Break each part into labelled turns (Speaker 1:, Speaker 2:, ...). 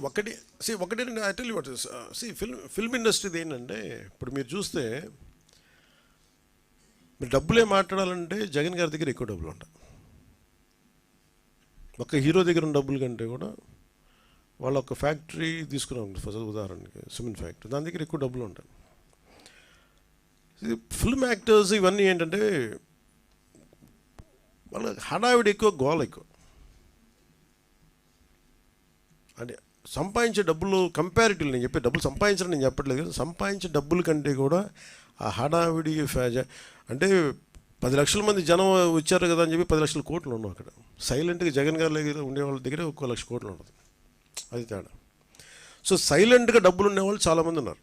Speaker 1: ఒకటి I tell you what film ఇండస్ట్రీది ఏంటంటే, ఇప్పుడు మీరు చూస్తే మీరు డబ్బులే మాట్లాడాలంటే జగన్ గారి దగ్గర ఎక్కువ డబ్బులు ఉంటాయి. ఒక హీరో దగ్గర ఉన్న డబ్బుల కంటే కూడా వాళ్ళ ఒక ఫ్యాక్టరీ తీసుకున్నాం ఫస్ట్ ఉదాహరణకి, సిమెంట్ ఫ్యాక్టరీ, దాని దగ్గర ఎక్కువ డబ్బులు ఉంటాయి. ఫిల్మ్ యాక్టర్స్ ఇవన్నీ ఏంటంటే వాళ్ళ హడావిడి ఎక్కువ, గోల ఎక్కువ. అంటే సంపాదించే డబ్బులు కంపారిటివ్లీ, నేను చెప్పే డబ్బులు సంపాదించడం నేను చెప్పట్లేదు కదా, సంపాదించే డబ్బుల కంటే కూడా ఆ హడావిడి అంటే 10 లక్షల మంది జనం వచ్చారు కదా అని చెప్పి 10 లక్షల కోట్లు ఉన్నాం అక్కడ. సైలెంట్గా జగన్ గారి దగ్గర ఉండే వాళ్ళ దగ్గర 1 లక్ష కోట్లు ఉండదు, అది తేడా. సో సైలెంట్గా డబ్బులు ఉండేవాళ్ళు చాలామంది ఉన్నారు.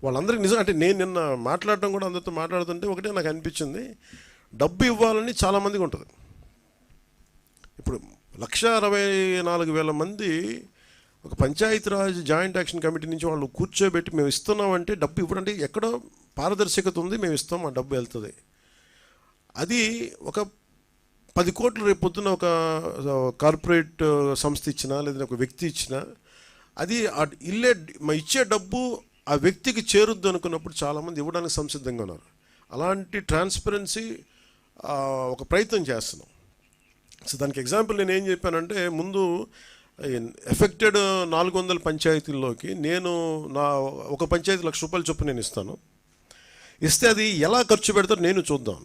Speaker 1: వాళ్ళందరికీ నిజం అంటే నేను నిన్న మాట్లాడటం కూడా అందరితో మాట్లాడుతుంటే ఒకటే నాకు అనిపించింది, డబ్బు ఇవ్వాలని చాలామందికి ఉంటుంది. ఇప్పుడు 1,64,000 మంది ఒక పంచాయతీరాజ్ జాయింట్ యాక్షన్ కమిటీ నుంచి వాళ్ళు కూర్చోబెట్టి మేము ఇస్తున్నామంటే డబ్బు ఇవ్వడంటే ఎక్కడో పారదర్శకత ఉంది, మేము ఇస్తాం, ఆ డబ్బు వెళ్తుంది. అది ఒక 10 కోట్లు రేపు పొద్దున ఒక కార్పొరేట్ సంస్థ ఇచ్చినా లేదంటే ఒక వ్యక్తి ఇచ్చినా అది ఇచ్చే డబ్బు ఆ వ్యక్తికి చేరుద్దు అనుకున్నప్పుడు చాలామంది ఇవ్వడానికి సంసిద్ధంగా ఉన్నారు. అలాంటి ట్రాన్స్పరెన్సీ ఒక ప్రయత్నం చేస్తున్నాం. సో దానికి ఎగ్జాంపుల్ నేను ఏం చెప్పానంటే, ముందు ఎఫెక్టెడ్ 400 పంచాయతీల్లోకి నేను ఒక పంచాయతీ ₹1,00,000 చొప్పున నేను ఇస్తే అది ఎలా ఖర్చు పెడతారో నేను చూద్దాం.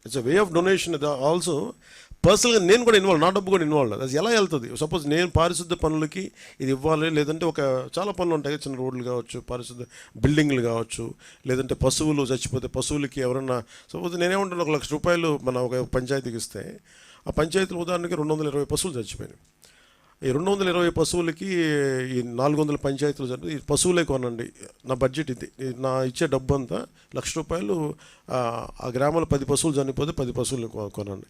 Speaker 1: It's a way of donation. Also పర్సనల్గా నేను కూడా ఇన్వాల్వ్, నా డబ్బు కూడా ఇన్వాల్వ్. అది ఎలా వెళ్తుంది? సపోజ్ నేను పారిశుద్ధ పనులకి ఇది ఇవ్వాలి, లేదంటే చాలా పనులు ఉంటాయి, చిన్న రోడ్లు కావచ్చు, పారిశుద్ధ బిల్డింగ్లు కావచ్చు, లేదంటే పశువులు చచ్చిపోతే పశువులకి ఎవరన్నా, సపోజ్ నేనేమంటాను, ₹1,00,000 మన ఒక పంచాయతీకి ఇస్తే ఆ పంచాయతీలు ఉదాహరణకి 220 పశువులు చచ్చిపోయినాయి. ఈ 220 పశువులకి ఈ 400 పంచాయతీలు జరిపి ఈ పశువులే కొనండి, నా బడ్జెట్ ఇది, నా ఇచ్చే డబ్బు అంతా ₹1,00,000, ఆ గ్రామంలో 10 పశువులు చనిపోతే 10 పశువులు కొనండి.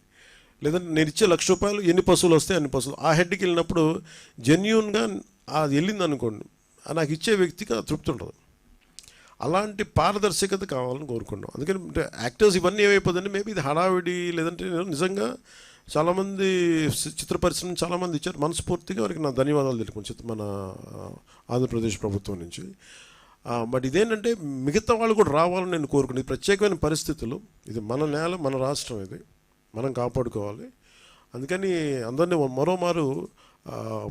Speaker 1: లేదంటే నేను ఇచ్చే ₹1,00,000 ఎన్ని పశువులు వస్తే అన్ని పశువులు. ఆ హెడ్కి వెళ్ళినప్పుడు జెన్యూన్గా అది వెళ్ళింది అనుకోండి, నాకు ఇచ్చే వ్యక్తికి తృప్తి ఉంటుంది. అలాంటి పారదర్శకత కావాలని కోరుకున్నాం. అందుకని యాక్టర్స్ ఇవన్నీ ఏమైపోతుందంటే, మేబీ ఇది హడావిడి, లేదంటే నిజంగా చాలామంది చిత్ర పరిశ్రమ చాలామంది ఇచ్చారు, మనస్ఫూర్తిగా వారికి నా ధన్యవాదాలు తెలుపుకుంటాను మన ఆంధ్రప్రదేశ్ ప్రభుత్వం నుంచి. బట్ ఇదేంటంటే మిగతా వాళ్ళు కూడా రావాలని నేను కోరుకున్నాను. ఇది ప్రత్యేకమైన పరిస్థితులు, ఇది మన నేల, మన రాష్ట్రం, ఇది మనం కాపాడుకోవాలి. అందుకని అందరినీ మరోమారు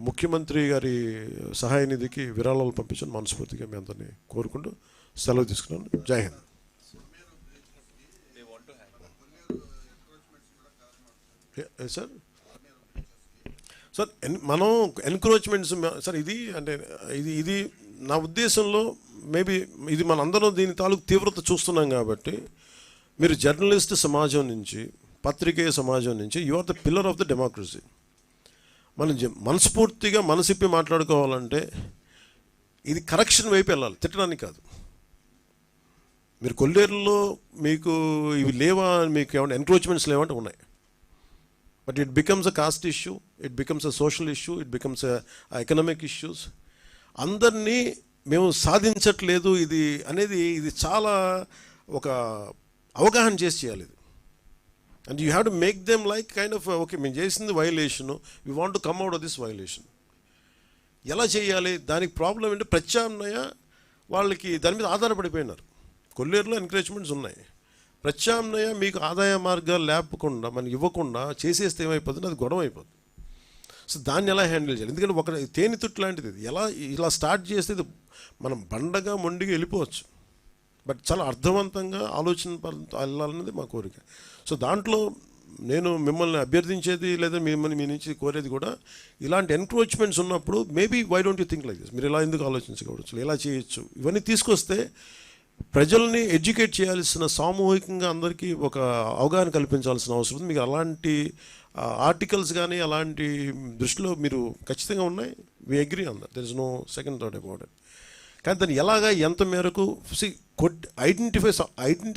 Speaker 1: ముఖ్యమంత్రి గారి సహాయ నిధికి విరాళాలు పంపించని మనస్ఫూర్తిగా మీ అందరినీ కోరుకుంటూ సెలవు తీసుకున్నాను. జై హింద్. సార్ మనం ఎన్క్రోచ్మెంట్స్ సార్, ఇది అంటే ఇది నా ఉద్దేశంలో మేబీ ఇది మనందరం దీని తాలూకు తీవ్రత చూస్తున్నాం కాబట్టి, మీరు జర్నలిస్ట్ సమాజం నుంచి, పత్రికేయ సమాజం నుంచి, you are the pillar of the democracy. మనం మనస్ఫూర్తిగా మనసిప్పి మాట్లాడుకోవాలంటే ఇది కరెక్షన్ వైపు వెళ్ళాలి, తిట్టడానికి కాదు. మీరు కొల్లేరులో మీకు ఇవి లేవా, మీకు ఏమైనా ఎన్క్రోచ్మెంట్స్ లేవంటే ఉన్నాయి. But it becomes a cost issue, it becomes a social issue, it becomes economic issues. అందరినీ మేము సాధించట్లేదు ఇది అనేది, ఇది చాలా ఒక అవగాహన చేసి చేయాలి ఇది. And you have to make them like kind of okay, మేము చేసింది violation, we want to come out of this violation. ఎలా చేయాలి? దానికి ప్రాబ్లం ఏంటంటే ప్రత్యామ్నాయ వాళ్ళకి దాని మీద ఆధారపడిపోయినారు. కొల్లేరులో ఎంకరేజ్మెంట్స్ ఉన్నాయి, ప్రత్యామ్నాయ మీకు ఆదాయ మార్గాలు లేపకుండా మనకి ఇవ్వకుండా చేసేస్తే ఏమైపోతుంది, అది గొడవ అయిపోతుంది. సో దాన్ని ఎలా హ్యాండిల్ చేయాలి? ఎందుకంటే ఒక తేనెతుట్టు లాంటిది, ఇది ఇలా స్టార్ట్ చేస్తే ఇది మనం బండగా మొండిగా వెళ్ళిపోవచ్చు, బట్ చాలా అర్థవంతంగా ఆలోచన వెళ్ళాలనేది మా కోరిక. సో దాంట్లో నేను మిమ్మల్ని అభ్యర్థించేది లేదా మిమ్మల్ని మీ నుంచి కోరేది కూడా, ఇలాంటి ఎన్క్రోచ్మెంట్స్ ఉన్నప్పుడు maybe why don't you think like this, మీరు ఇలా ఎందుకు ఆలోచించకూడదు, ఎలా చేయొచ్చు, ఇవన్నీ తీసుకొస్తే ప్రజల్ని ఎడ్యుకేట్ చేయాల్సిన, సామూహికంగా అందరికీ ఒక అవగాహన కల్పించాల్సిన అవసరం ఉంది. మీకు అలాంటి ఆర్టికల్స్ కానీ అలాంటి దృష్టిలో మీరు ఖచ్చితంగా ఉన్నాయి. We agree on that, there is no second thought about it. కానీ దాన్ని ఎలాగా, ఎంత మేరకు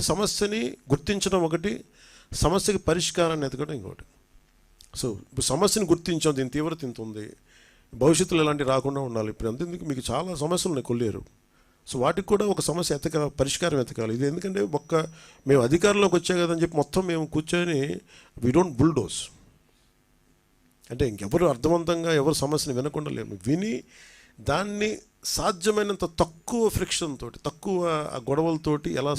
Speaker 1: సమస్యని గుర్తించడం ఒకటి, సమస్యకి పరిష్కారాన్ని ఎతకడం ఇంకోటి. సో ఇప్పుడు సమస్యను గుర్తించాం, దీని తీవ్రత ఇంత ఉంది, భవిష్యత్తులో ఇలాంటివి రాకుండా ఉండాలి. ఇప్పుడు అంతేందుకు మీకు చాలా సమస్యలు ఉన్నాయి కొల్లేరు. సో వాటికి కూడా ఒక సమస్య పరిష్కారం ఎతకాలి. ఇది ఎందుకంటే మేము అధికారంలోకి వచ్చా కదని చెప్పి మొత్తం మేము కూర్చొని వీ డోంట్ బుల్డోస్. అంటే ఇంకెవరు అర్థవంతంగా ఎవరు సమస్యని వినకుండా లేము, విని దాన్ని సాధ్యమైనంత తక్కువ ఫ్రిక్షన్ తోటి, తక్కువ ఆ గొడవలతోటి ఎలా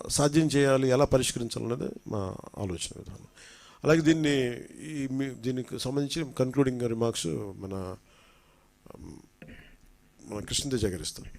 Speaker 1: సాధ్యం చేయాలి, ఎలా పరిష్కరించాలనేది మా ఆలోచన విధానం. అలాగే దీనికి సంబంధించి కన్క్లూడింగ్ రిమార్క్స్ మన కృష్ణతేజ గారు ఇస్తారు.